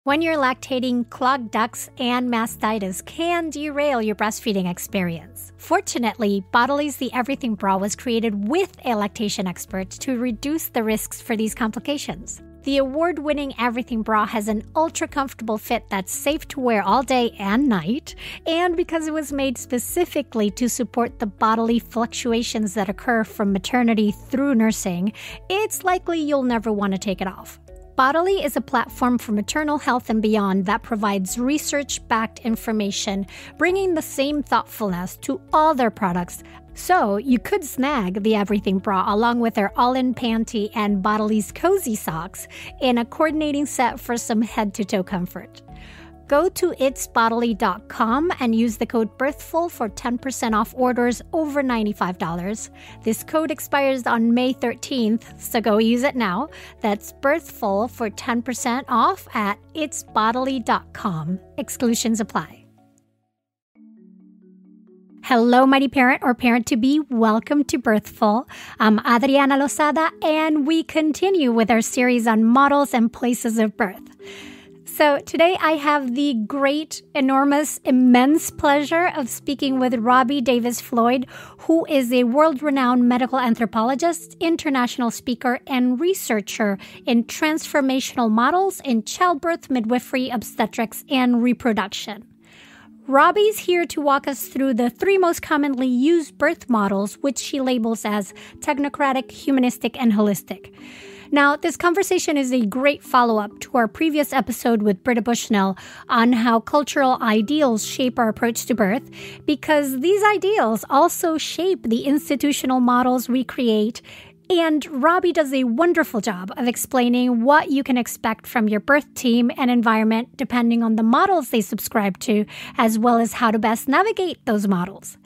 When you're lactating, clogged ducts and mastitis can derail your breastfeeding experience. Fortunately, Bottly's The Everything Bra was created with a lactation expert to reduce the risks for these complications. The award-winning Everything Bra has an ultra-comfortable fit that's safe to wear all day and night, and because it was made specifically to support the bodily fluctuations that occur from maternity through nursing, it's likely you'll never want to take it off. Bottly is a platform for maternal health and beyond that provides research-backed information, bringing the same thoughtfulness to all their products. So you could snag the Everything Bra along with their all-in panty and Bottly's cozy socks in a coordinating set for some head-to-toe comfort. Go to itsbottly.com and use the code BIRTHFUL for 10% off orders over $95. This code expires on May 13th, so go use it now. That's BIRTHFUL for 10% off at itsbottly.com. Exclusions apply. Hello, mighty parent or parent-to-be. Welcome to Birthful. I'm Adriana Lozada, and we continue with our series on models and places of birth. So today I have the great, enormous, immense pleasure of speaking with Robbie Davis-Floyd, who is a world-renowned medical anthropologist, international speaker, and researcher in transformational models in childbirth, midwifery, obstetrics, and reproduction. Robbie's here to walk us through the three most commonly used birth models, which she labels as technocratic, humanistic, and holistic. Now, this conversation is a great follow-up to our previous episode with Britta Bushnell on how cultural ideals shape our approach to birth, because these ideals also shape the institutional models we create, and Robbie does a wonderful job of explaining what you can expect from your birth team and environment depending on the models they subscribe to, as well as how to best navigate those models.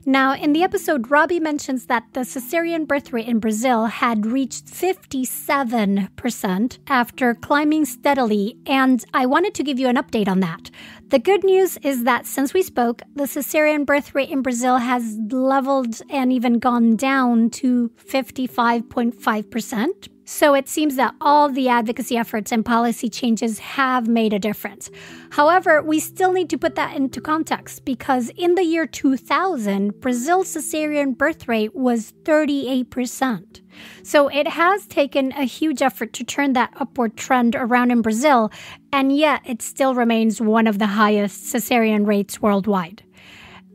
Now, in the episode, Robbie mentions that the cesarean birth rate in Brazil had reached 57% after climbing steadily, and I wanted to give you an update on that. The good news is that since we spoke, the cesarean birth rate in Brazil has leveled and even gone down to 55.5%. So it seems that all the advocacy efforts and policy changes have made a difference. However, we still need to put that into context because in the year 2000, Brazil's cesarean birth rate was 38%. So it has taken a huge effort to turn that upward trend around in Brazil, and yet it still remains one of the highest cesarean rates worldwide.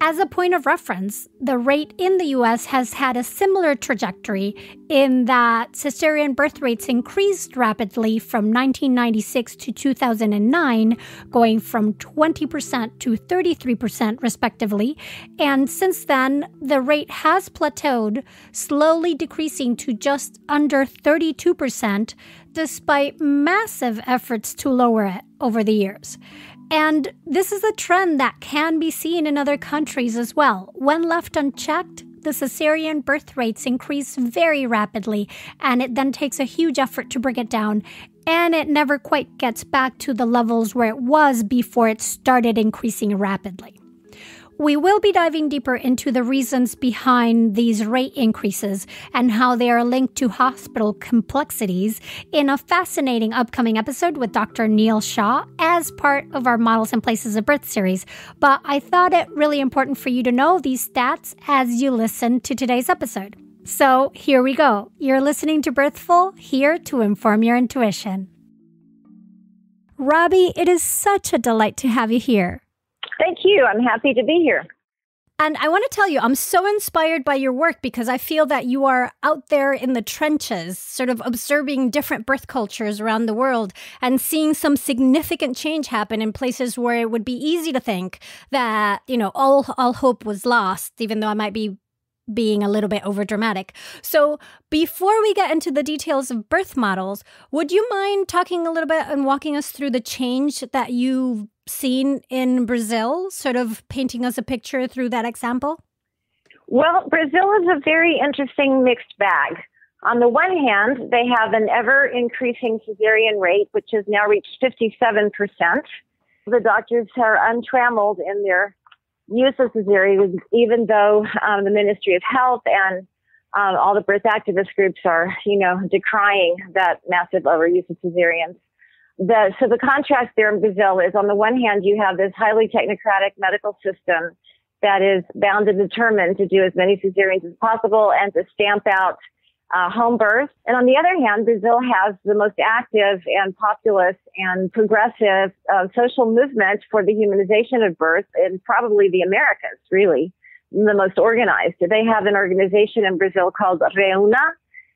As a point of reference, the rate in the U.S. has had a similar trajectory in that cesarean birth rates increased rapidly from 1996 to 2009, going from 20% to 33% respectively. And since then, the rate has plateaued, slowly decreasing to just under 32%, despite massive efforts to lower it over the years. And this is a trend that can be seen in other countries as well. When left unchecked, the cesarean birth rates increase very rapidly, and it then takes a huge effort to bring it down, and it never quite gets back to the levels where it was before it started increasing rapidly. We will be diving deeper into the reasons behind these rate increases and how they are linked to hospital complexities in a fascinating upcoming episode with Dr. Neil Shaw as part of our Models and Places of Birth series. But I thought it really important for you to know these stats as you listen to today's episode. So here we go. You're listening to Birthful, here to inform your intuition. Robbie, it is such a delight to have you here. Thank you. I'm happy to be here. And I want to tell you, I'm so inspired by your work because I feel that you are out there in the trenches, sort of observing different birth cultures around the world and seeing some significant change happen in places where it would be easy to think that, all hope was lost, even though I might be being a little bit overdramatic. So before we get into the details of birth models, would you mind talking a little bit and walking us through the change that you've seen in Brazil, sort of painting us a picture through that example? Well, Brazil is a very interesting mixed bag. On the one hand, they have an ever-increasing cesarean rate, which has now reached 57%. The doctors are untrammeled in their use of cesareans, even though the Ministry of Health and all the birth activist groups are, decrying that massive overuse of cesareans. So the contrast there in Brazil is, on the one hand, you have this highly technocratic medical system that is bound and determined to do as many cesareans as possible and to stamp out home birth. And on the other hand, Brazil has the most active and populous and progressive social movement for the humanization of birth in probably the Americas, really, the most organized. They have an organization in Brazil called Reúna,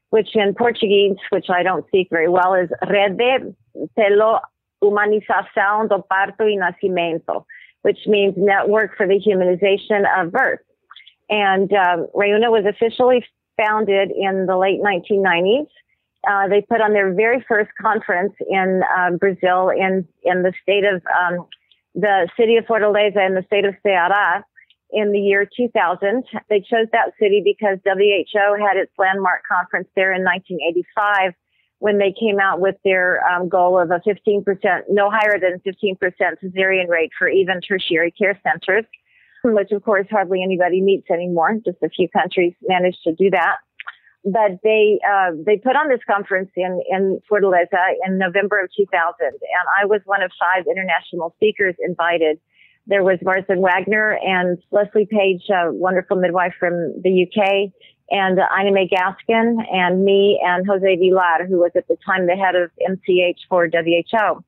which in Portuguese, which I don't speak very well, is Rede pela Humanização do Parto e Nascimento, which means Network for the Humanization of Birth. And Reúna was officially founded in the late 1990s. They put on their very first conference in Brazil in the state of the city of Fortaleza in the state of Ceará in the year 2000. They chose that city because WHO had its landmark conference there in 1985 when they came out with their goal of a 15%, no higher than 15% cesarean rate for even tertiary care centers, which of course hardly anybody meets anymore. Just a few countries managed to do that. But they put on this conference in Fortaleza in November of 2000, and I was one of 5 international speakers invited. There was Martin Wagner and Leslie Page, a wonderful midwife from the UK, and Ina May Gaskin, and me, and Jose Vilar, who was at the time the head of MCH for WHO.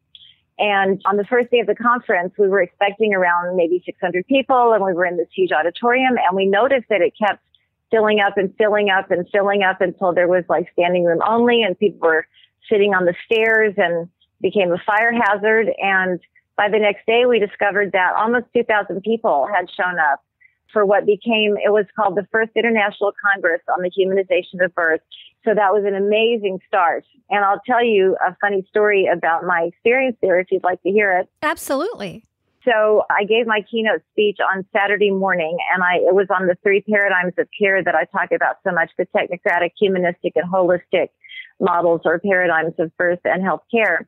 And on the first day of the conference, we were expecting around maybe 600 people, and we were in this huge auditorium, and we noticed that it kept filling up and filling up and filling up until there was like standing room only, and people were sitting on the stairs and became a fire hazard. And by the next day, we discovered that almost 2,000 people had shown up for what became, it was called the First International Congress on the Humanization of Birth. So that was an amazing start. And I'll tell you a funny story about my experience there if you'd like to hear it. Absolutely. So I gave my keynote speech on Saturday morning, and it was on the 3 paradigms of care that I talk about so much, the technocratic, humanistic, and holistic models or paradigms of birth and health care.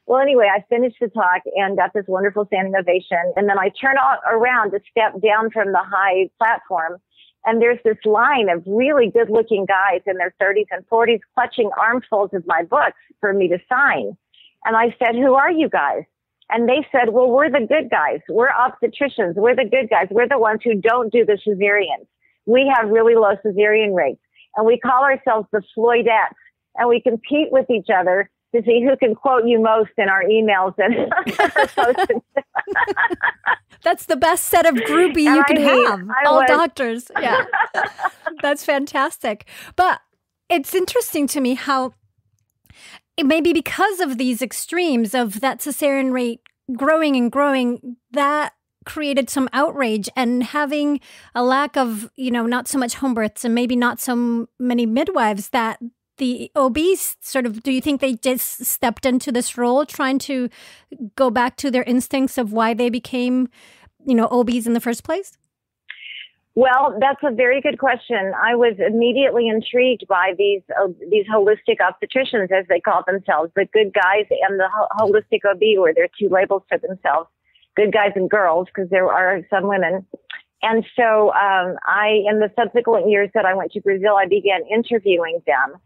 Well, anyway, I finished the talk and got this wonderful standing ovation. And then I turn around to step down from the high platform. And there's this line of really good looking guys in their 30s and 40s clutching armfuls of my books for me to sign. And I said, "Who are you guys?" And they said, "Well, we're the good guys. We're obstetricians. We're the good guys. We're the ones who don't do the cesareans. We have really low cesarean rates. And we call ourselves the Floydettes. And we compete with each other to see who can quote you most in our emails and posts." That's the best set of groupie you could have. All doctors. Yeah. That's fantastic. But it's interesting to me how it may be because of these extremes of that cesarean rate growing and growing, that created some outrage, and having a lack of, not so much home births and maybe not so many midwives, that the OBs do you think they just stepped into this role trying to go back to their instincts of why they became, OBs in the first place? Well, that's a very good question. I was immediately intrigued by these holistic obstetricians, as they call themselves, the good guys and the holistic OB, or their 2 labels for themselves, good guys and girls, because there are some women. And so in the subsequent years that I went to Brazil, I began interviewing them.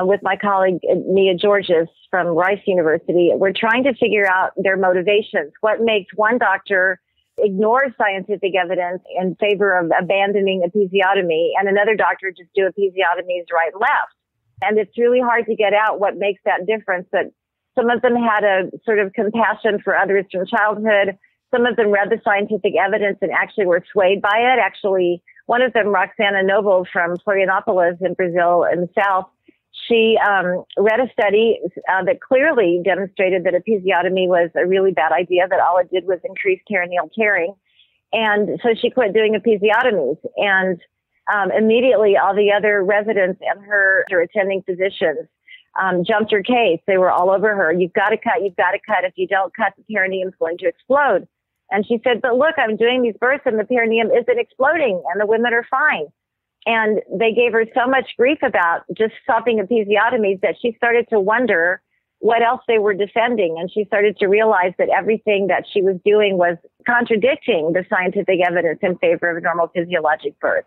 With my colleague, Mia Georges from Rice University. We're trying to figure out their motivations. What makes one doctor ignore scientific evidence in favor of abandoning episiotomy, and another doctor just do episiotomies right and left? And it's really hard to get out what makes that difference. But some of them had a sort of compassion for others from childhood. Some of them read the scientific evidence and actually were swayed by it. Actually, one of them, Roxana Noble from Florianópolis in Brazil in the South, she read a study that clearly demonstrated that episiotomy was a really bad idea, that all it did was increase perineal tearing. And so she quit doing episiotomies. And immediately all the other residents and her attending physicians jumped her case. They were all over her. You've got to cut. You've got to cut. If you don't cut, the perineum is going to explode. And she said, "But look, I'm doing these births and the perineum isn't exploding and the women are fine." And they gave her so much grief about just stopping episiotomies that she started to wonder what else they were defending. And she started to realize that everything that she was doing was contradicting the scientific evidence in favor of normal physiologic birth.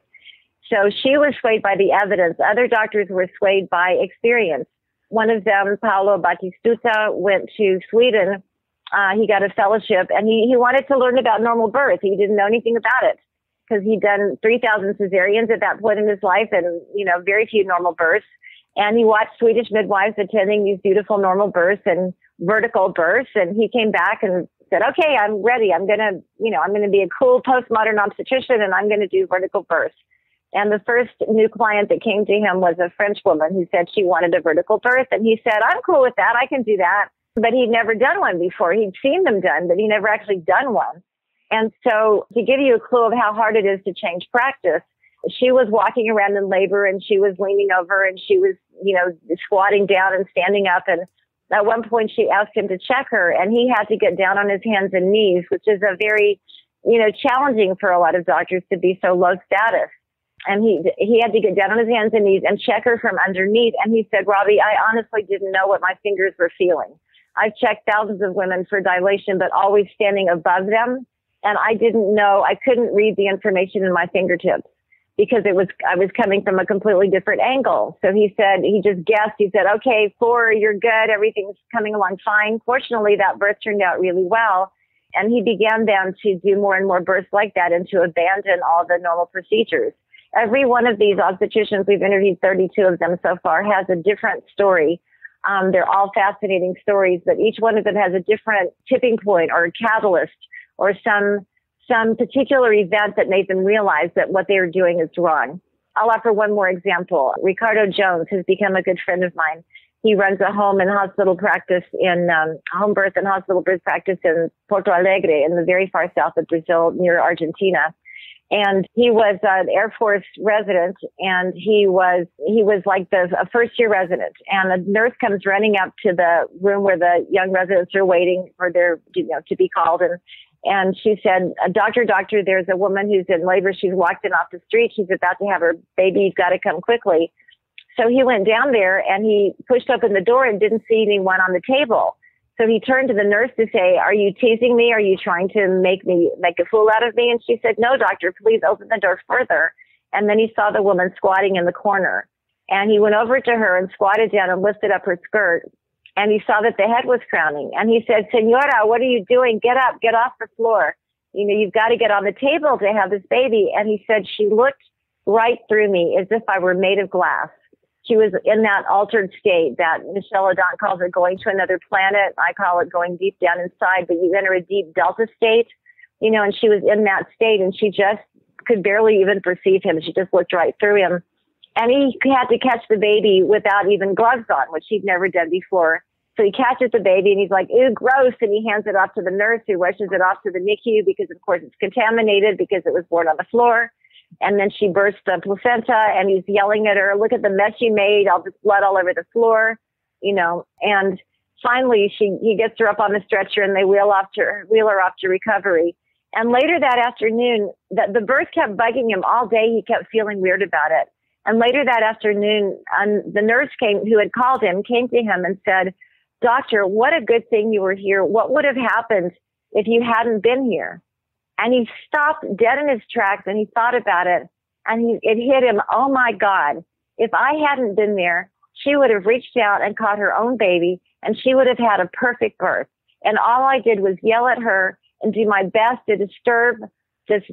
So she was swayed by the evidence. Other doctors were swayed by experience. One of them, Paolo Batistuta, went to Sweden. He got a fellowship, and he wanted to learn about normal birth. He didn't know anything about it because he'd done 3,000 cesareans at that point in his life and, very few normal births. And he watched Swedish midwives attending these beautiful normal births and vertical births. And he came back and said, okay, I'm ready. I'm going to be a cool postmodern obstetrician, and I'm going to do vertical births. And the first new client that came to him was a French woman who said she wanted a vertical birth. And he said, I'm cool with that. I can do that. But he'd never done one before. He'd seen them done, but he never actually done one. And so to give you a clue of how hard it is to change practice, she was walking around in labor and she was leaning over and she was, squatting down and standing up. And at one point she asked him to check her, and he had to get down on his hands and knees, which is a very, challenging for a lot of doctors to be so low status. And he had to get down on his hands and knees and check her from underneath. And he said, Robbie, I honestly didn't know what my fingers were feeling. I've checked thousands of women for dilation, but always standing above them. And I didn't know, I couldn't read the information in my fingertips because I was coming from a completely different angle. So he said, he just guessed. He said, okay, 4, you're good. Everything's coming along fine. Fortunately, that birth turned out really well. And he began then to do more and more births like that and to abandon all the normal procedures. Every one of these obstetricians, we've interviewed 32 of them so far, has a different story. They're all fascinating stories, but each one of them has a different tipping point or a catalyst or some particular event that made them realize that what they were doing is wrong. I'll offer one more example. Ricardo Jones has become a good friend of mine. He runs a home and hospital practice home birth and hospital birth practice in Porto Alegre in the very far south of Brazil near Argentina. And he was an Air Force resident, and he was like a first-year resident. And a nurse comes running up to the room where the young residents are waiting for their, to be called. And she said, doctor, there's a woman who's in labor. She's walked in off the street. She's about to have her baby. You've got to come quickly. So he went down there and he pushed open the door and didn't see anyone on the table. So he turned to the nurse to say, are you teasing me? Are you trying to make a fool out of me? And she said, no, doctor, please open the door further. And then he saw the woman squatting in the corner. And he went over to her and squatted down and lifted up her skirt. And he saw that the head was crowning. And he said, Senora, what are you doing? Get up, get off the floor. You've got to get on the table to have this baby. And he said, she looked right through me as if I were made of glass. She was in that altered state that Michelle Odant calls it going to another planet. I call it going deep down inside, but you enter a deep delta state, and she was in that state and she just could barely even perceive him. She just looked right through him. And he had to catch the baby without even gloves on, which he'd never done before. So he catches the baby and he's like, ew, gross. And he hands it off to the nurse who rushes it off to the NICU because, of course, it's contaminated because it was born on the floor. And then she bursts the placenta and he's yelling at her, look at the mess you made, all this blood all over the floor, And finally, he gets her up on the stretcher and they wheel her off to recovery. And later that afternoon, the birth kept bugging him all day. He kept feeling weird about it. And later that afternoon, the nurse who had called him came to him and said, doctor, what a good thing you were here. What would have happened if you hadn't been here? And he stopped dead in his tracks and he thought about it and it hit him. Oh my God, if I hadn't been there, she would have reached out and caught her own baby and she would have had a perfect birth. And all I did was yell at her and do my best to disturb this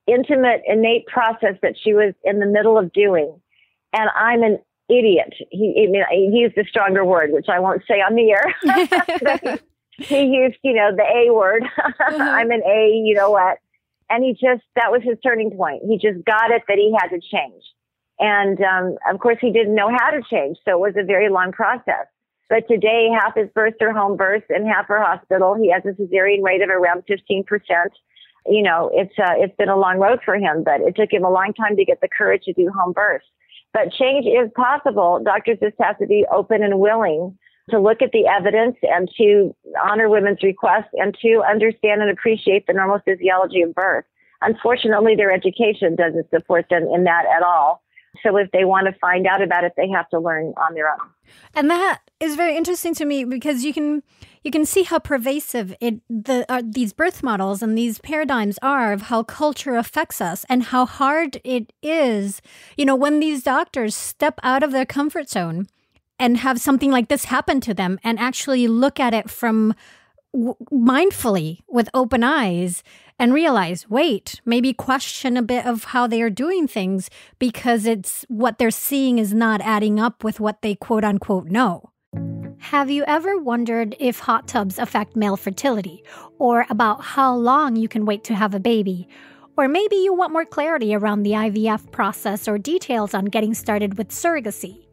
intimate, innate process that she was in the middle of doing. And I'm an idiot. He used a stronger word, which I won't say on the air. He used, the A word. I'm an A, you know what? And that was his turning point. He just got it that he had to change. And, of course, he didn't know how to change. So it was a very long process. But today, half his births are home births and half are hospital. He has a cesarean rate of around 15%. It's been a long road for him, but it took him a long time to get the courage to do home births. But change is possible. Doctors just have to be open and willing to look at the evidence and to honor women's requests and to understand and appreciate the normal physiology of birth. Unfortunately, their education doesn't support them in that at all. So if they want to find out about it, they have to learn on their own. And that is very interesting to me because you can see how pervasive these birth models and these paradigms are of how culture affects us and how hard it is, when these doctors step out of their comfort zone and have something like this happen to them and actually look at it from mindfully with open eyes and realize, wait, maybe question a bit of how they are doing things because it's what they're seeing is not adding up with what they quote unquote know. Have you ever wondered if hot tubs affect male fertility, or about how long you can wait to have a baby? Or maybe you want more clarity around the IVF process or details on getting started with surrogacy.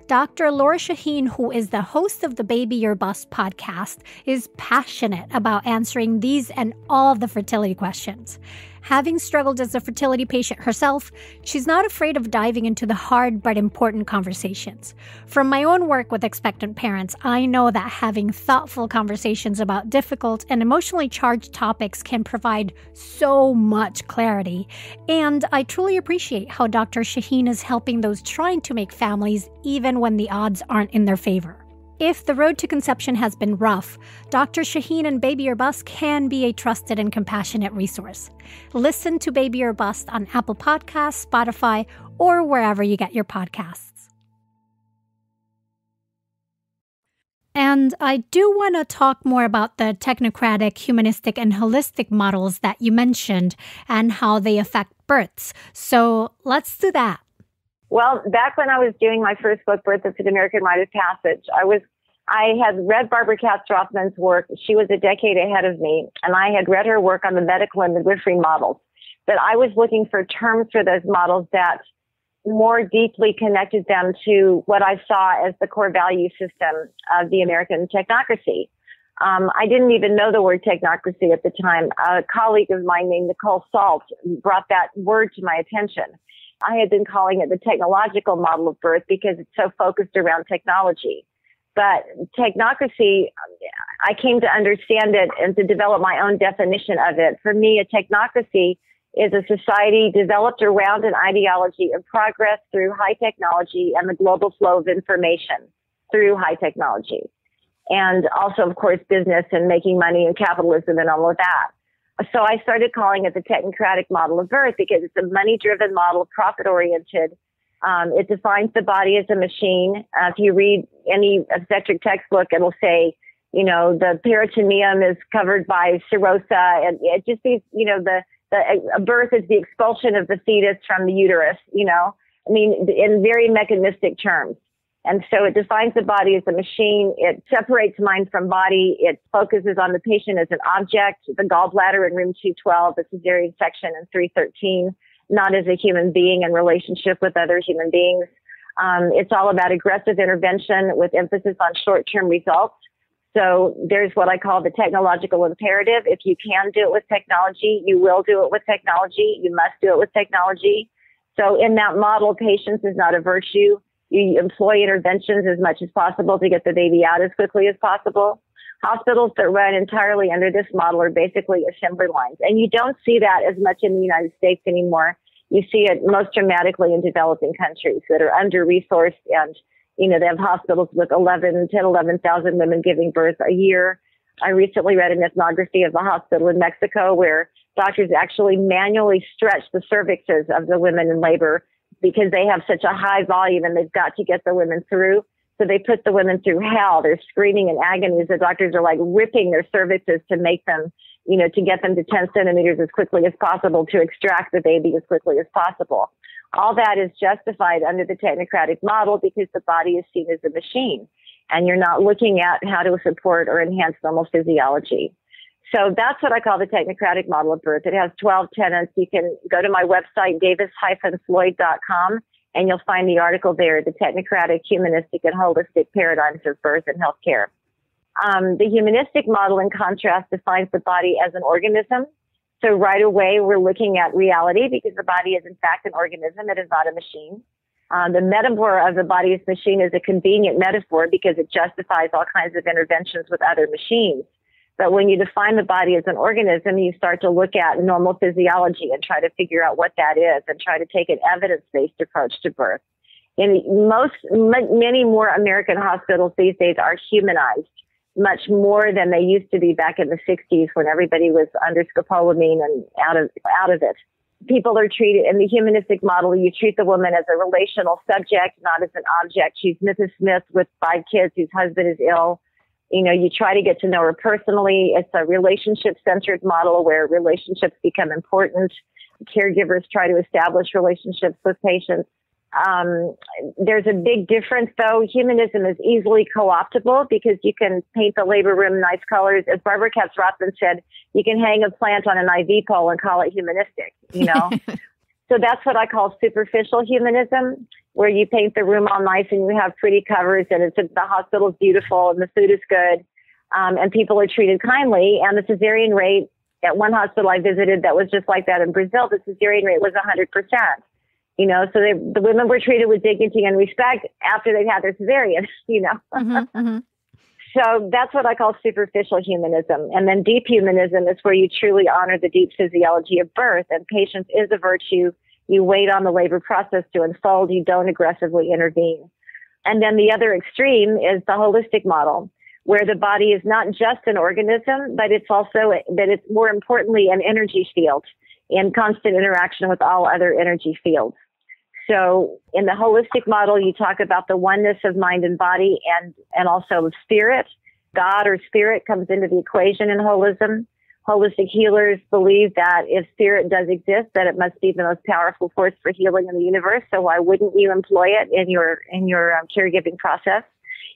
Dr. Laura Shaheen, who is the host of the Baby or Bust podcast, is passionate about answering these and all of the fertility questions. Having struggled as a fertility patient herself, she's not afraid of diving into the hard but important conversations. From my own work with expectant parents, I know that having thoughtful conversations about difficult and emotionally charged topics can provide so much clarity. And I truly appreciate how Dr. Shaheen is helping those trying to make families even when the odds aren't in their favor. If the road to conception has been rough, Dr. Shaheen and Baby or Bust can be a trusted and compassionate resource. Listen to Baby or Bust on Apple Podcasts, Spotify, or wherever you get your podcasts. And I do want to talk more about the technocratic, humanistic, and holistic models that you mentioned and how they affect births. So let's do that. Well, back when I was doing my first book, Birth of the American Rite of Passage, I had read Barbara Katz-Rothman's work. She was a decade ahead of me, and I had read her work on the medical and midwifery models. But I was looking for terms for those models that more deeply connected them to what I saw as the core value system of the American technocracy. I didn't even know the word technocracy at the time. A colleague of mine named Nicole Salt brought that word to my attention. I had been calling it the technological model of birth because it's so focused around technology. But technocracy, I came to understand it and to develop my own definition of it. For me, a technocracy is a society developed around an ideology of progress through high technology and the global flow of information through high technology. And also, of course, business and making money and capitalism and all of that. So I started calling it the technocratic model of birth because it's a money-driven model, profit-oriented. It defines the body as a machine. If you read any obstetric textbook, it'll say, the peritoneum is covered by serosa, and it just means, a birth is the expulsion of the fetus from the uterus, in very mechanistic terms. And so it defines the body as a machine. It separates mind from body. It focuses on the patient as an object, the gallbladder in room 212, the cesarean section in 313, not as a human being in relationship with other human beings. It's all about aggressive intervention with emphasis on short-term results. So there's what I call the technological imperative. If you can do it with technology, you will do it with technology. You must do it with technology. So in that model, patience is not a virtue. You employ interventions as much as possible to get the baby out as quickly as possible. Hospitals that run entirely under this model are basically assembly lines. And you don't see that as much in the United States anymore. You see it most dramatically in developing countries that are under-resourced and, they have hospitals with 11,000 women giving birth a year. I recently read an ethnography of a hospital in Mexico where doctors actually manually stretch the cervixes of the women in labor because they have such a high volume and they've got to get the women through. So they put the women through hell. They're screaming in agony. The doctors are like ripping their cervixes to make them, to get them to 10 centimeters as quickly as possible, to extract the baby as quickly as possible. All that is justified under the technocratic model because the body is seen as a machine and you're not looking at how to support or enhance normal physiology. So that's what I call the technocratic model of birth. It has 12 tenets. You can go to my website, davis-floyd.com, and you'll find the article there, The Technocratic, Humanistic, and Holistic Paradigms of Birth and Healthcare. The humanistic model, in contrast, defines the body as an organism. So right away, we're looking at reality because the body is, in fact, an organism. It is not a machine. The metaphor of the body as a machine is a convenient metaphor because it justifies all kinds of interventions with other machines. But when you define the body as an organism, you start to look at normal physiology and try to figure out what that is and try to take an evidence-based approach to birth. Many more American hospitals these days are humanized, much more than they used to be back in the 60s when everybody was under scopolamine and out of it. people are treated in the humanistic model. You treat the woman as a relational subject, not as an object. She's Mrs. Smith with 5 kids whose husband is ill. You know, you try to get to know her personally. It's a relationship-centered model where relationships become important. Caregivers try to establish relationships with patients. There's a big difference, though. Humanism is easily co-optable because you can paint the labor room nice colors. As Barbara Katz-Rothman said, you can hang a plant on an IV pole and call it humanistic, you know? So that's what I call superficial humanism, where you paint the room all nice and you have pretty covers and the hospital's beautiful and the food is good, and people are treated kindly. And the cesarean rate at one hospital I visited that was just like that in Brazil, the cesarean rate was 100%. You know, so the women were treated with dignity and respect after they'd had their cesarean, you know. Mm-hmm, mm-hmm. So that's what I call superficial humanism. And then deep humanism is where you truly honor the deep physiology of birth, and patience is a virtue. You wait on the labor process to unfold. You don't aggressively intervene. And then the other extreme is the holistic model, where the body is not just an organism, but it's more importantly an energy field in constant interaction with all other energy fields. So in the holistic model, you talk about the oneness of mind and body and also of spirit. God or spirit comes into the equation in holism. Holistic healers believe that if spirit does exist, that it must be the most powerful force for healing in the universe. So why wouldn't you employ it in your caregiving process?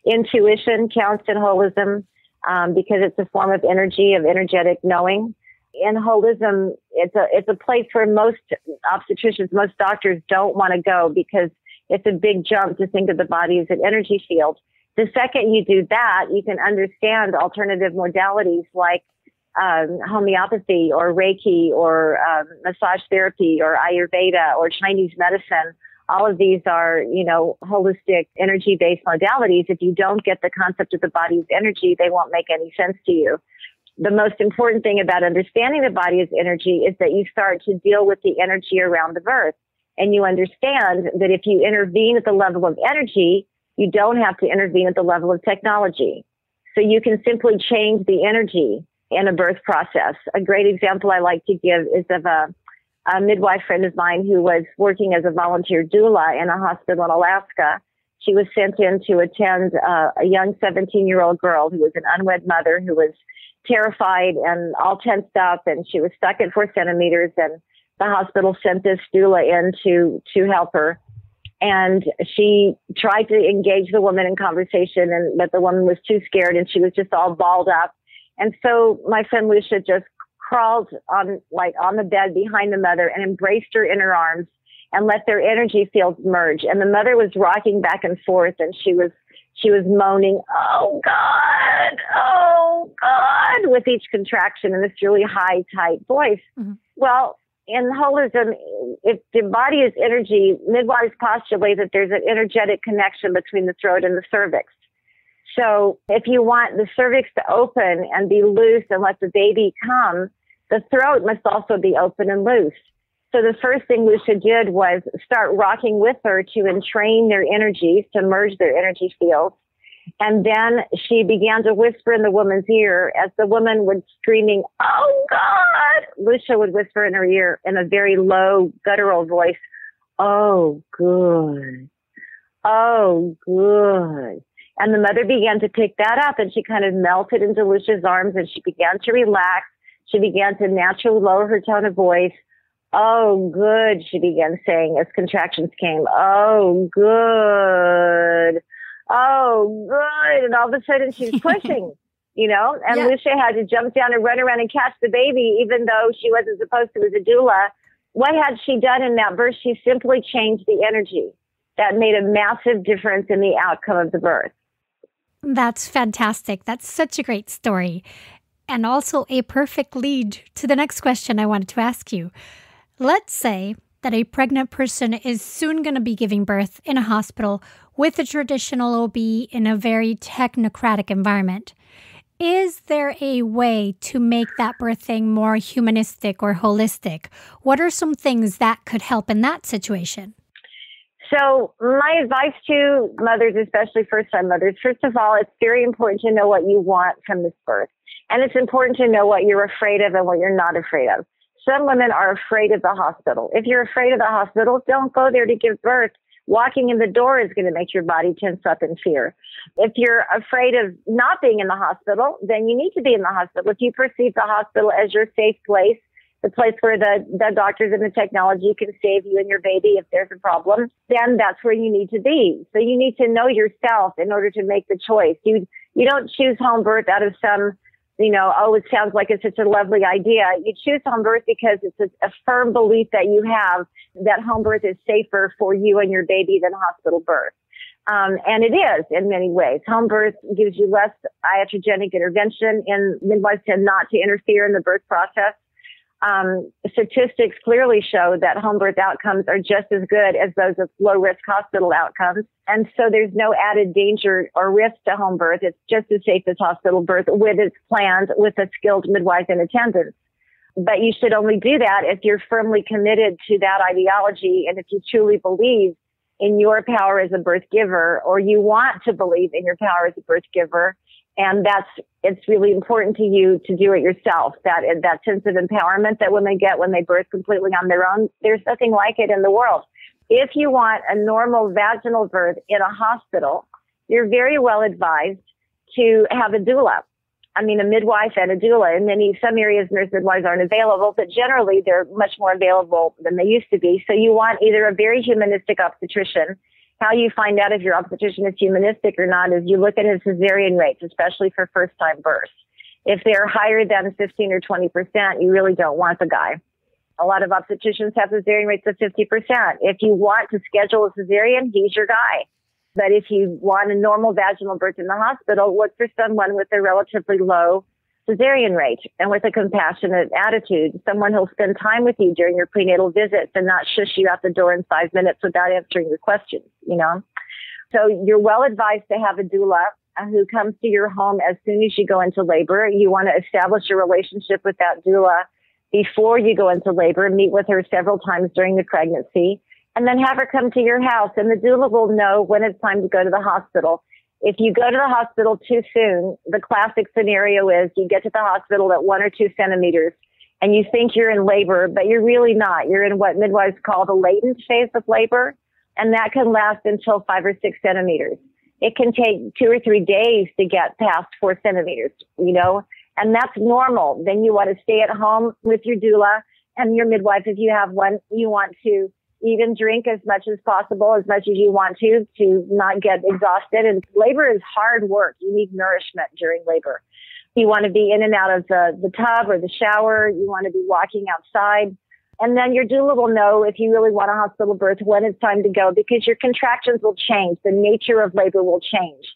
Intuition counts in holism because it's a form of energy, of energetic knowing. In holism, it's a place where most obstetricians, most doctors don't want to go because it's a big jump to think of the body as an energy field. The second you do that, you can understand alternative modalities like homeopathy or Reiki or massage therapy or Ayurveda or Chinese medicine. All of these are, you know, holistic energy-based modalities. If you don't get the concept of the body's energy, they won't make any sense to you. The most important thing about understanding the body as energy is that you start to deal with the energy around the birth. And you understand that if you intervene at the level of energy, you don't have to intervene at the level of technology. So you can simply change the energy in a birth process. A great example I like to give is of a midwife friend of mine who was working as a volunteer doula in a hospital in Alaska. She was sent in to attend a young 17-year-old girl who was an unwed mother who was terrified and all tensed up, and she was stuck at 4 centimeters, and the hospital sent this doula in to help her. And she tried to engage the woman in conversation, but the woman was too scared and she was just all balled up. And so my friend Lucia just crawled on the bed behind the mother and embraced her in her arms and let their energy fields merge. And the mother was rocking back and forth, and she was moaning, "Oh God," with each contraction in this really high, tight voice. Mm-hmm. Well, in holism, if the body is energy, midwives postulate that there's an energetic connection between the throat and the cervix. So if you want the cervix to open and be loose and let the baby come, the throat must also be open and loose. So the first thing Lucia did was start rocking with her to entrain their energies, to merge their energy fields. And then she began to whisper in the woman's ear as the woman was screaming, "Oh God!" Lucia would whisper in her ear in a very low, guttural voice, "Oh, good. Oh, good." And the mother began to pick that up, and she kind of melted into Lucia's arms, and she began to relax. She began to naturally lower her tone of voice. "Oh, good," she began saying as contractions came. "Oh, good. Oh, good." And all of a sudden she was pushing, you know, and yeah. Lucia had to jump down and run around and catch the baby, even though she wasn't supposed to as a doula. What had she done in that birth? She simply changed the energy. That made a massive difference in the outcome of the birth. That's fantastic. That's such a great story. And also a perfect lead to the next question I wanted to ask you. Let's say that a pregnant person is soon going to be giving birth in a hospital with a traditional OB in a very technocratic environment. Is there a way to make that birthing more humanistic or holistic? What are some things that could help in that situation? So my advice to mothers, especially first-time mothers, first of all, it's very important to know what you want from this birth. And it's important to know what you're afraid of and what you're not afraid of. Some women are afraid of the hospital. If you're afraid of the hospital, don't go there to give birth. Walking in the door is going to make your body tense up in fear. If you're afraid of not being in the hospital, then you need to be in the hospital. If you perceive the hospital as your safe place, the place where the doctors and the technology can save you and your baby if there's a problem, then that's where you need to be. So you need to know yourself in order to make the choice. You don't choose home birth out of some, it sounds like it's such a lovely idea. You choose home birth because it's a firm belief that you have that home birth is safer for you and your baby than hospital birth. And it is in many ways. Home birth gives you less iatrogenic intervention, and midwives tend not to interfere in the birth process. Statistics clearly show that home birth outcomes are just as good as those of low-risk hospital outcomes. And so there's no added danger or risk to home birth. It's just as safe as hospital birth with its planned, with a skilled midwife in attendance. But you should only do that if you're firmly committed to that ideology and if you truly believe in your power as a birth giver, or you want to believe in your power as a birth giver. And it's really important to you to do it yourself. That sense of empowerment that women get when they birth completely on their own, there's nothing like it in the world. If you want a normal vaginal birth in a hospital, you're very well advised to have a doula. A midwife and a doula. In some areas, nurse midwives aren't available, but generally they're much more available than they used to be. So you want either a very humanistic obstetrician. How you find out if your obstetrician is humanistic or not is you look at his cesarean rates, especially for first-time births. If they're higher than 15 or 20%, you really don't want the guy. A lot of obstetricians have cesarean rates of 50%. If you want to schedule a cesarean, he's your guy. But if you want a normal vaginal birth in the hospital, look for someone with a relatively low cesarean rate and with a compassionate attitude, someone who'll spend time with you during your prenatal visits and not shush you out the door in 5 minutes without answering your questions, So you're well advised to have a doula who comes to your home as soon as you go into labor. You want to establish a relationship with that doula before you go into labor, meet with her several times during the pregnancy, and then have her come to your house. And the doula will know when it's time to go to the hospital. If you go to the hospital too soon, the classic scenario is you get to the hospital at 1 or 2 centimeters and you think you're in labor, but you're really not. You're in what midwives call the latent phase of labor, and that can last until 5 or 6 centimeters. It can take 2 or 3 days to get past 4 centimeters, and that's normal. Then you want to stay at home with your doula and your midwife if you have one. You want to eat and drink as much as possible, as much as you want to not get exhausted. And labor is hard work. You need nourishment during labor. You want to be in and out of the tub or the shower. You want to be walking outside. And then your doula will know if you really want a hospital birth when it's time to go, because your contractions will change. The nature of labor will change.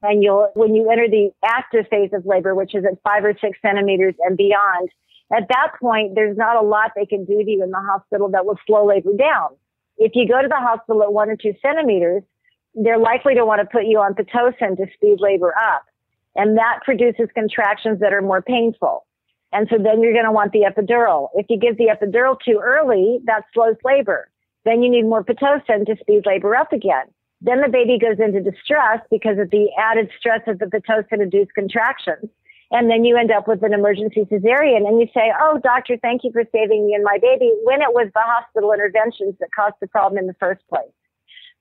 And when you enter the active phase of labor, which is at 5 or 6 centimeters and beyond, at that point, there's not a lot they can do to you in the hospital that will slow labor down. If you go to the hospital at 1 or 2 centimeters, they're likely to want to put you on Pitocin to speed labor up. And that produces contractions that are more painful. And so then you're going to want the epidural. If you give the epidural too early, that slows labor. Then you need more Pitocin to speed labor up again. Then the baby goes into distress because of the added stress of the Pitocin-induced contractions. And then you end up with an emergency cesarean and you say, oh, doctor, thank you for saving me and my baby, when it was the hospital interventions that caused the problem in the first place.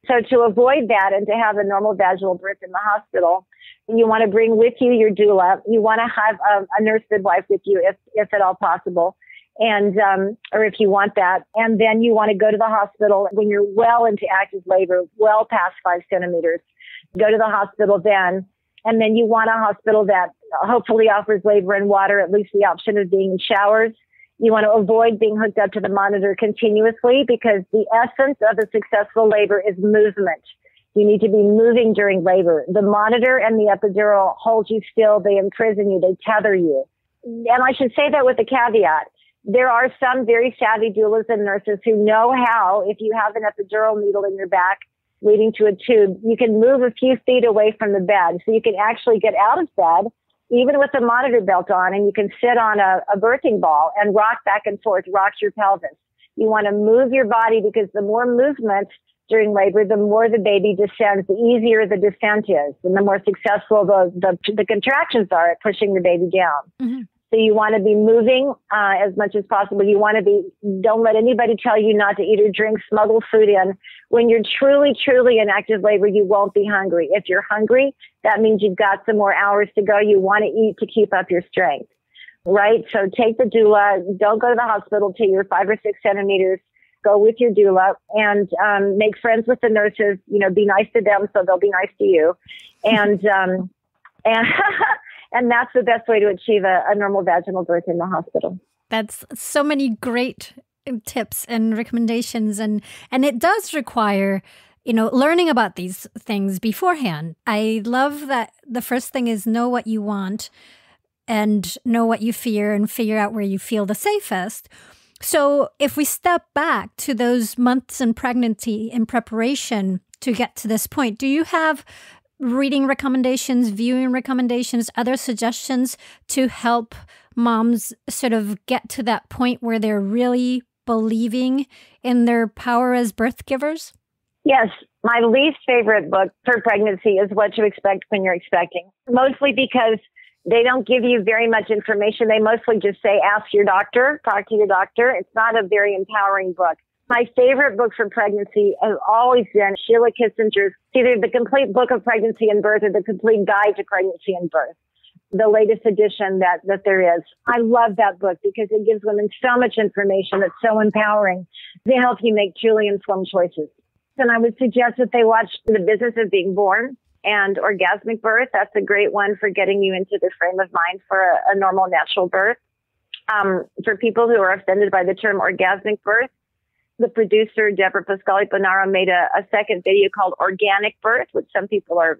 So to avoid that and to have a normal vaginal birth in the hospital, you want to bring with you your doula. You want to have a nurse midwife with you if at all possible, and or if you want that. And then you want to go to the hospital when you're well into active labor, well past 5 centimeters. Go to the hospital then. And then you want a hospital that hopefully offers labor and water, at least the option of being in showers. You want to avoid being hooked up to the monitor continuously because the essence of a successful labor is movement. You need to be moving during labor. The monitor and the epidural hold you still. They imprison you. They tether you. And I should say that with a caveat. There are some very savvy doulas and nurses who know how, if you have an epidural needle in your back leading to a tube, you can move a few feet away from the bed. So you can actually get out of bed, even with a monitor belt on, and you can sit on a birthing ball and rock back and forth, rock your pelvis. You want to move your body because the more movement during labor, the more the baby descends, the easier the descent is, and the more successful the contractions are at pushing the baby down. Mm-hmm. So you want to be moving as much as possible. Don't let anybody tell you not to eat or drink, smuggle food in. When you're truly, truly in active labor, you won't be hungry. If you're hungry, that means you've got some more hours to go. You want to eat to keep up your strength, right? So take the doula. Don't go to the hospital till you're 5 or 6 centimeters. Go with your doula and make friends with the nurses. Be nice to them so they'll be nice to you. And and that's the best way to achieve a normal vaginal birth in the hospital. That's so many great tips and recommendations. And it does require, learning about these things beforehand. I love that the first thing is know what you want and know what you fear and figure out where you feel the safest. So if we step back to those months in pregnancy in preparation to get to this point, do you have reading recommendations, viewing recommendations, other suggestions to help moms sort of get to that point where they're really believing in their power as birth givers? Yes. My least favorite book for pregnancy is What to Expect When You're Expecting, mostly because they don't give you very much information. They mostly just say, ask your doctor, talk to your doctor. It's not a very empowering book. My favorite book for pregnancy has always been Sheila Kissinger's, either The Complete Book of Pregnancy and Birth or The Complete Guide to Pregnancy and Birth, the latest edition that there is. I love that book because it gives women so much information that's so empowering to help you make truly informed choices. And I would suggest that they watch The Business of Being Born and Orgasmic Birth. That's a great one for getting you into the frame of mind for a normal natural birth. For people who are offended by the term orgasmic birth, the producer, Deborah Pasquale-Bonaro, made a second video called Organic Birth, which some people are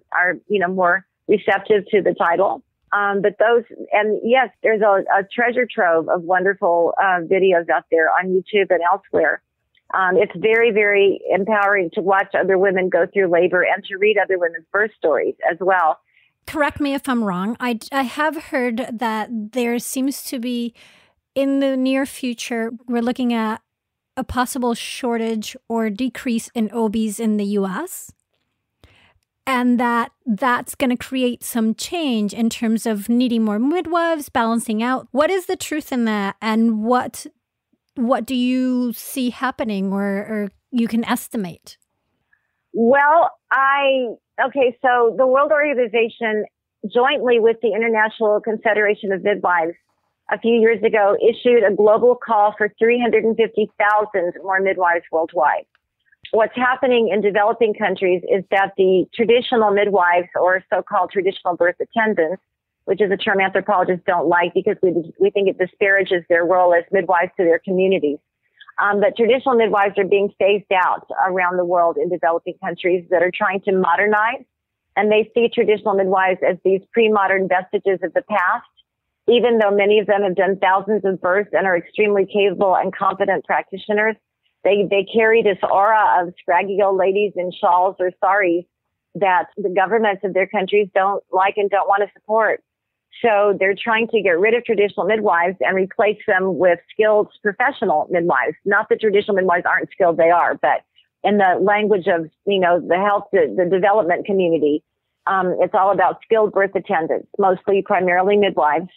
more receptive to the title. But those, and yes, there's a treasure trove of wonderful videos out there on YouTube and elsewhere. It's very, very empowering to watch other women go through labor and to read other women's birth stories as well. Correct me if I'm wrong. I have heard that there seems to be, in the near future, we're looking at a possible shortage or decrease in OBs in the U.S., and that's going to create some change in terms of needing more midwives, balancing out. What is the truth in that, and what do you see happening or you can estimate? Well, so the World Organization, jointly with the International Confederation of Midwives, a few years ago, issued a global call for 350,000 more midwives worldwide. What's happening in developing countries is that the traditional midwives, or so-called traditional birth attendants, which is a term anthropologists don't like because we think it disparages their role as midwives to their communities. But traditional midwives are being phased out around the world in developing countries that are trying to modernize, and they see traditional midwives as these pre-modern vestiges of the past. Even though many of them have done thousands of births and are extremely capable and competent practitioners, they carry this aura of scraggy old ladies in shawls or saris that the governments of their countries don't like and don't want to support. So they're trying to get rid of traditional midwives and replace them with skilled professional midwives. Not that traditional midwives aren't skilled, they are, but in the language of, the development community, it's all about skilled birth attendants, primarily midwives,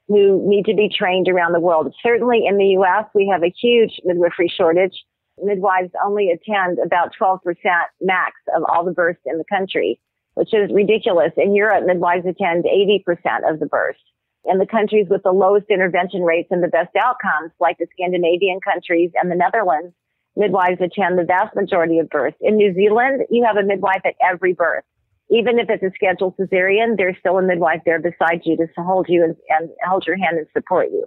who need to be trained around the world. Certainly in the U.S., we have a huge midwifery shortage. Midwives only attend about 12% max of all the births in the country, which is ridiculous. In Europe, midwives attend 80% of the births. In the countries with the lowest intervention rates and the best outcomes, like the Scandinavian countries and the Netherlands, midwives attend the vast majority of births. In New Zealand, you have a midwife at every birth. Even if it's a scheduled cesarean, there's still a midwife there beside you to hold you and hold your hand and support you.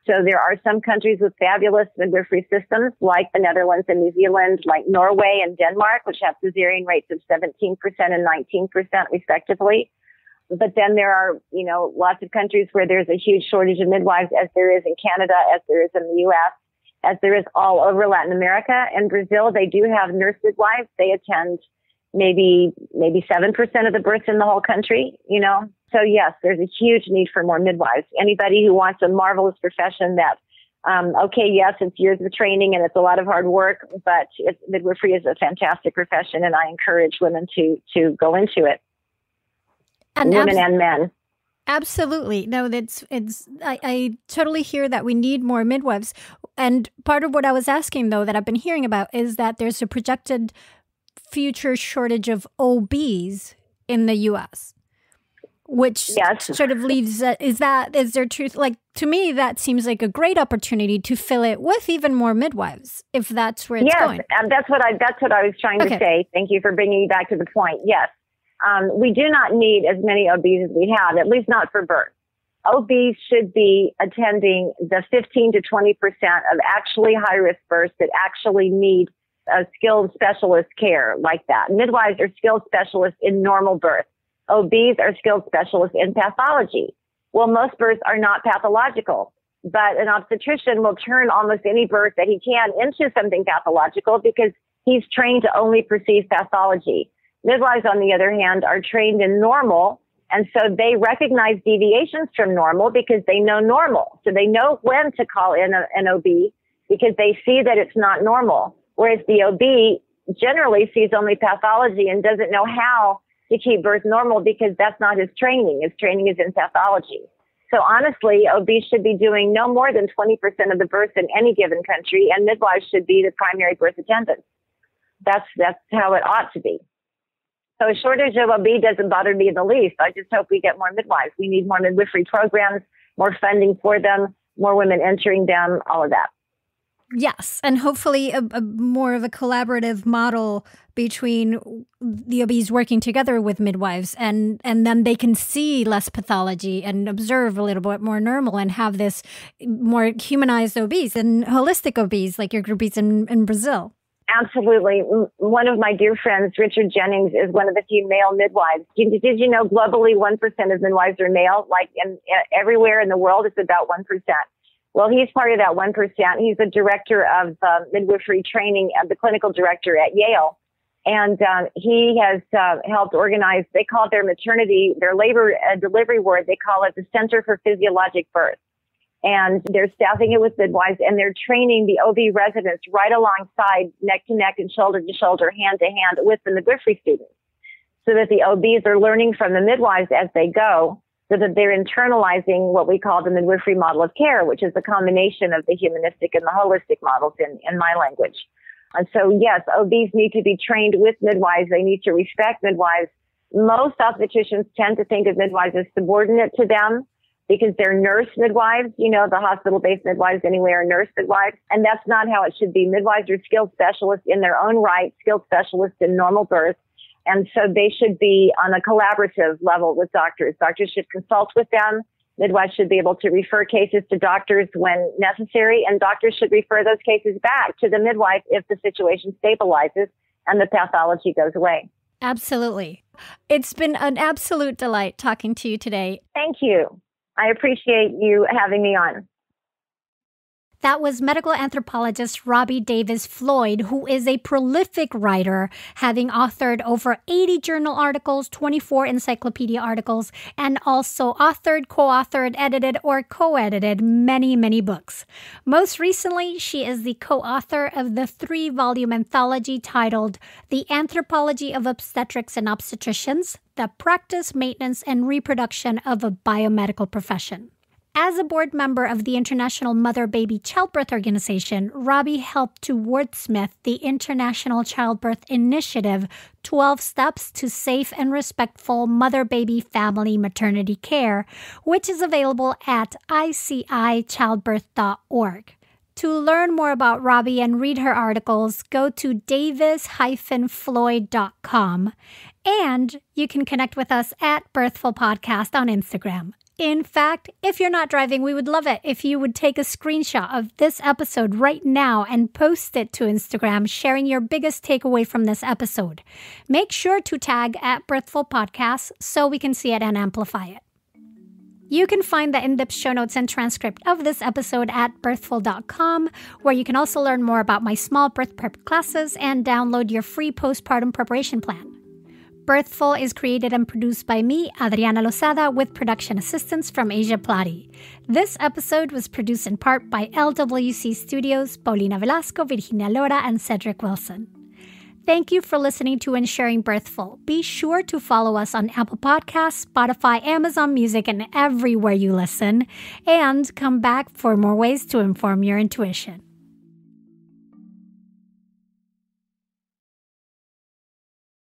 So there are some countries with fabulous midwifery systems, like the Netherlands and New Zealand, like Norway and Denmark, which have cesarean rates of 17% and 19% respectively. But then there are, lots of countries where there's a huge shortage of midwives, as there is in Canada, as there is in the U.S., as there is all over Latin America. And Brazil, they do have nurse midwives. They attend maybe 7% of the births in the whole country, So yes, there's a huge need for more midwives. Anybody who wants a marvelous profession that, yes, it's years of training and it's a lot of hard work, but midwifery is a fantastic profession, and I encourage women to go into it. And women and men. Absolutely. No, I totally hear that we need more midwives. And part of what I was asking, though, that I've been hearing about is that there's a projected future shortage of OBs in the U.S., which sort of leaves, is there truth? Like, to me, that seems like a great opportunity to fill it with even more midwives, if that's where it's going. Yes, and that's what I was trying to say. Thank you for bringing me back to the point. Yes. We do not need as many OBs as we have, at least not for birth. OBs should be attending the 15 to 20% of actually high-risk births that actually need a skilled specialist care like that. Midwives are skilled specialists in normal birth. OBs are skilled specialists in pathology. Well, most births are not pathological, but an obstetrician will turn almost any birth that he can into something pathological because he's trained to only perceive pathology. Midwives, on the other hand, are trained in normal, and so they recognize deviations from normal because they know normal. So they know when to call in an OB because they see that it's not normal, whereas the OB generally sees only pathology and doesn't know how to keep birth normal because that's not his training. His training is in pathology. So honestly, OBs should be doing no more than 20% of the births in any given country, and midwives should be the primary birth attendants. That's how it ought to be. So a shortage of OB doesn't bother me in the least. I just hope we get more midwives. We need more midwifery programs, more funding for them, more women entering them, all of that. Yes, and hopefully a more of a collaborative model between the OBs working together with midwives, and then they can see less pathology and observe a little bit more normal and have this more humanized OBs and holistic OBs like your groupies in Brazil. Absolutely. One of my dear friends, Richard Jennings, is one of the few male midwives. Did you know globally 1% of midwives are male? Like everywhere in the world, it's about 1%. Well, he's part of that 1%. He's the director of midwifery training, the clinical director at Yale. And he has helped organize, they call it their labor delivery ward, they call it the Center for Physiologic Birth. And they're staffing it with midwives, and they're training the OB residents right alongside, neck to neck and shoulder to shoulder, hand to hand with the midwifery students, so that the OBs are learning from the midwives as they go, so that they're internalizing what we call the midwifery model of care, which is a combination of the humanistic and the holistic models in my language. And so, yes, OBs need to be trained with midwives. They need to respect midwives. Most obstetricians tend to think of midwives as subordinate to them, because they're nurse midwives, the hospital-based midwives anywhere are nurse midwives. And that's not how it should be. Midwives are skilled specialists in their own right, skilled specialists in normal birth. And so they should be on a collaborative level with doctors. Doctors should consult with them. Midwives should be able to refer cases to doctors when necessary, and doctors should refer those cases back to the midwife if the situation stabilizes and the pathology goes away. Absolutely. It's been an absolute delight talking to you today. Thank you. I appreciate you having me on. That was medical anthropologist Robbie Davis-Floyd, who is a prolific writer, having authored over 80 journal articles, 24 encyclopedia articles, and also authored, co-authored, edited, or co-edited many, many books. Most recently, she is the co-author of the 3-volume anthology titled The Anthropology of Obstetrics and Obstetricians, The Practice, Maintenance, and Reproduction of a Biomedical Profession. As a board member of the International Mother-Baby Childbirth Organization, Robbie helped to wordsmith the International Childbirth Initiative, 12 Steps to Safe and Respectful Mother-Baby Family Maternity Care, which is available at icichildbirth.org. To learn more about Robbie and read her articles, go to davis-floyd.com. And you can connect with us at Birthful Podcast on Instagram. In fact, if you're not driving, we would love it if you would take a screenshot of this episode right now and post it to Instagram, sharing your biggest takeaway from this episode. Make sure to tag at Birthful Podcast so we can see it and amplify it. You can find the in-depth show notes and transcript of this episode at birthful.com, where you can also learn more about my small birth prep classes and download your free postpartum preparation plan. Birthful is created and produced by me, Adriana Lozada, with production assistance from Asia Plati. This episode was produced in part by LWC Studios, Paulina Velasco, Virginia Lora, and Cedric Wilson. Thank you for listening to and sharing Birthful. Be sure to follow us on Apple Podcasts, Spotify, Amazon Music, and everywhere you listen. And come back for more ways to inform your intuition.